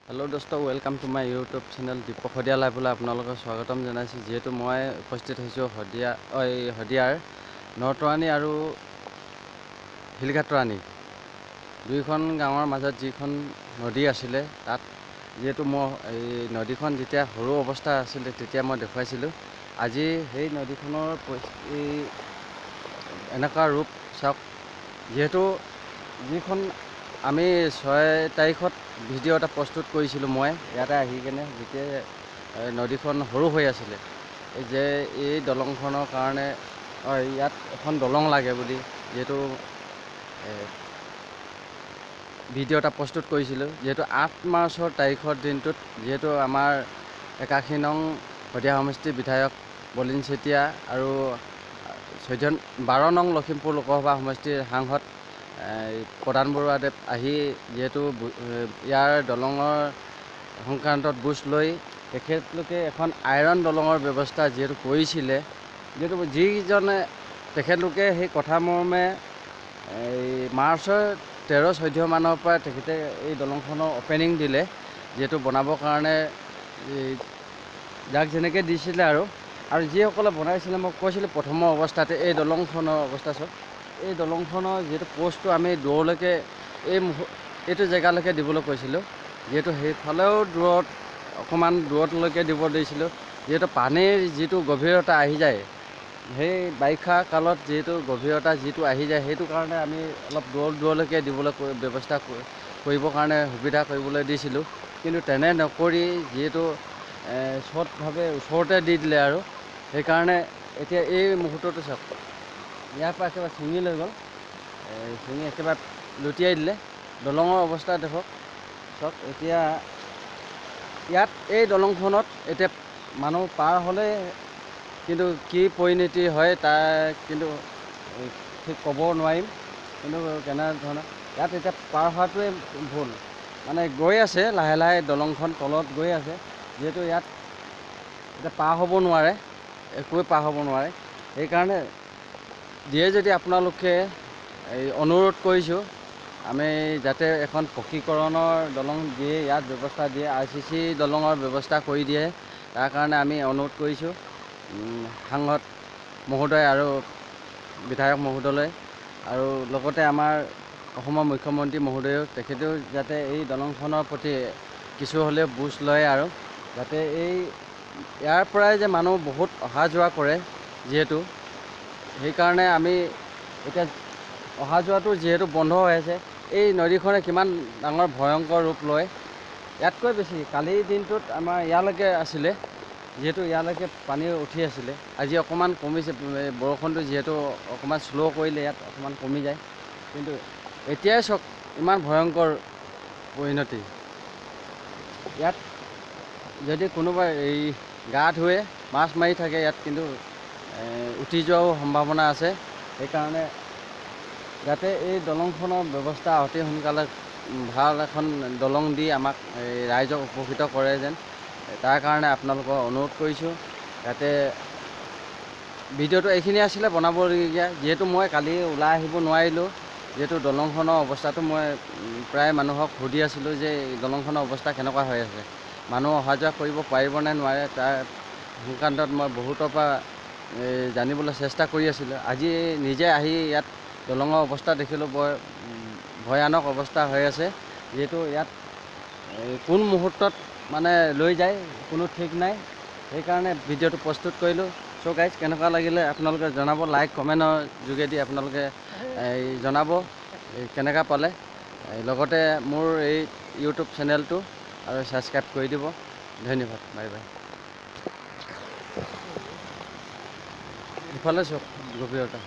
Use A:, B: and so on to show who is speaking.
A: Hello दोस्तों, welcome to my YouTube channel Deepak Hadiya लाइवলৈ আপোনালোকক স্বাগতম জনাইছোঁ। যেহেতু মই উপস্থিত হৈছোঁ হদিয়াৰ নটৰাণী আৰু হিলঘাটৰাণী দুইখন গাঁৱৰ মাজত যিখন নদী আছিলে, তাত যেহেতু মই এই নদীখন যেতিয়া সৰু অৱস্থা আছিলে তেতিয়া মই দেখুৱাইছিলোঁ। আজি সেই নদীখনৰ এনেকুৱা ৰূপ চাওক। যেহেতু যিখন আমি 6 তাৰিখত ভিডিঅ' এটা প্ৰস্তুত কৰিছিলোঁ, মই ইয়াতে আহি কেনে যেতিয়া নদীখন সৰু হৈ আছিলে, এই দলংখনৰ কাৰণে ইয়াত এখন দলং লাগে বুলি যিহেতু ভিডিঅ' এটা প্ৰস্তুত কৰিছিলোঁ। যিহেতু 8 মাৰ্চৰ তাৰিখৰ দিনটোত যিহেতু আমাৰ 81 নং শদিয়া সমষ্টিৰ বিধায়ক বলিন চেতিয়া আৰু 12 নং লখিমপুৰ লোকসভা সমষ্টিৰ সাংসদ প্ৰধান বৰুৱাদেৱ আহি যিহেতু ইয়াৰ দলঙৰ সংক্ৰান্তত বুজ লৈ তেখেতলোকে এখন আইৰণ দলঙৰ ব্যৱস্থা যিহেতু কৰিছিলে, যিহেতু যিজনে তেখেতলোকে সেই কথা মৰ্মে মাৰ্চৰ 13-14 মানৰ পৰা তেখেতে এই দলংখনৰ অপেনিং দিলে। যিহেতু বনাবৰ কাৰণে যাক যেনেকৈ দিছিলে আৰু যিসকলে বনাইছিলে, মই কৈছিলোঁ প্ৰথমৰ অৱস্থাতে এই দলংখনৰ অৱস্থা চাওক। এই দলংখনৰ যিহেতু প'ষ্টটো আমি দূৰলৈকে এইটো জেগালৈকে দিবলৈ কৈছিলোঁ, যিহেতু সেইফালেও অকণমান দূৰলৈকে দিব দিছিলোঁ। যিহেতু পানীৰ যিটো গভীৰতা আহি যায়, সেই বাৰিষা কালত যিহেতু গভীৰতা যিটো আহি যায়, সেইটো কাৰণে আমি অলপ দূৰলৈকে দিবলৈ ব্যৱস্থা কৰিবৰ কাৰণে সুবিধা কৰিবলৈ দিছিলোঁ। কিন্তু তেনে নকৰি যিহেতু শ্বৰ্টভাৱে ওচৰতে দি দিলে আৰু সেইকাৰণে এতিয়া এই মুহূৰ্তটো চাওক, ইয়াৰ পৰা একেবাৰে ছিঙি লৈ গ'ল, ছিঙি একেবাৰে লুটিয়াই দিলে। দলঙৰ অৱস্থা দেখক চাওক। এতিয়া ইয়াত এই দলংখনত এতিয়া মানুহ পাৰ হ'লে কিন্তু কি পৰিণতি হয় তাৰ কিন্তু ঠিক ক'ব নোৱাৰিম। কিন্তু কেনেধৰণৰ ইয়াত এতিয়া পাৰ হোৱাটোৱে ভুল, মানে গৈ আছে লাহে লাহে দলংখন তলত গৈ আছে। যিহেতু ইয়াত এতিয়া পাৰ হ'ব নোৱাৰে, একোৱে পাৰ হ'ব নোৱাৰে। সেইকাৰণে দিয়ে যদি আপোনালোকে অনুৰোধ কৰিছোঁ, আমি যাতে এখন পকীকৰণৰ দলং দিয়ে, ইয়াত ব্যৱস্থা দিয়ে, RCC দলঙৰ ব্যৱস্থা কৰি দিয়ে, তাৰ কাৰণে আমি অনুৰোধ কৰিছোঁ সাংসদ মহোদয় আৰু বিধায়ক মহোদয়লৈ। আৰু লগতে আমাৰ অসমৰ মুখ্যমন্ত্ৰী মহোদয়েও তেখেতেও যাতে এই দলংখনৰ প্ৰতি কিছু হ'লেও বুজ লয়, আৰু যাতে ইয়াৰ পৰাই যে মানুহ বহুত অহা যোৱা কৰে, যিহেতু সেইকাৰণে আমি এতিয়া অহা যোৱাটো যিহেতু বন্ধ হৈ আছে। এই নদীখনে কিমান ডাঙৰ ভয়ংকৰ ৰূপ লয়, ইয়াতকৈ বেছি কালিৰ দিনটোত আমাৰ ইয়ালৈকে আছিলে, যিহেতু ইয়ালৈকে পানী উঠি আছিলে। আজি অকণমান কমিছে, বৰষুণটো যিহেতু অকণমান শ্ল' কৰিলে ইয়াত অকণমান কমি যায়। কিন্তু এতিয়াই চাওক ইমান ভয়ংকৰ পৰিণতি। ইয়াত যদি কোনোবাই গা ধুৱে, মাছ মাৰি থাকে, ইয়াত কিন্তু উটি যোৱাও সম্ভাৱনা আছে। সেইকাৰণে যাতে এই দলংখনৰ ব্যৱস্থা অতি সোনকালে ভাল এখন দলং দি আমাক ৰাইজক উপকৃত কৰে যেন, তাৰ কাৰণে আপোনালোকক অনুৰোধ কৰিছোঁ। যাতে ভিডিঅ'টো এইখিনি আছিলে বনাবলগীয়া। যিহেতু মই কালি ওলাই আহিব নোৱাৰিলোঁ, যিহেতু দলংখনৰ অৱস্থাটো মই প্ৰায় মানুহক সুধি আছিলোঁ যে দলংখনৰ অৱস্থা কেনেকুৱা হৈ আছে, মানুহ অহা যোৱা কৰিব পাৰিবনে নোৱাৰে, তাৰ সংক্ৰান্তত মই বহুতৰ পৰা জানিবলৈ চেষ্টা কৰি আছিলোঁ। আজি নিজে আহি ইয়াত দলঙৰ অৱস্থা দেখিলোঁ, বৰ ভয়ানক অৱস্থা হৈ আছে। যিহেতু ইয়াত কোন মুহূৰ্তত মানে লৈ যায় কোনো ঠিক নাই। সেইকাৰণে ভিডিঅ'টো প্ৰস্তুত কৰিলোঁ। চ' গাইজ, কেনেকুৱা লাগিলে আপোনালোকে জনাব, লাইক কমেণ্টৰ যোগেদি আপোনালোকে জনাব কেনেকুৱা পালে। লগতে মোৰ এই ইউটিউব চেনেলটো আৰু ছাবস্ক্ৰাইব কৰি দিব। ধন্যবাদ, বাই বাই। ইফালে চাওক গভীৰতা।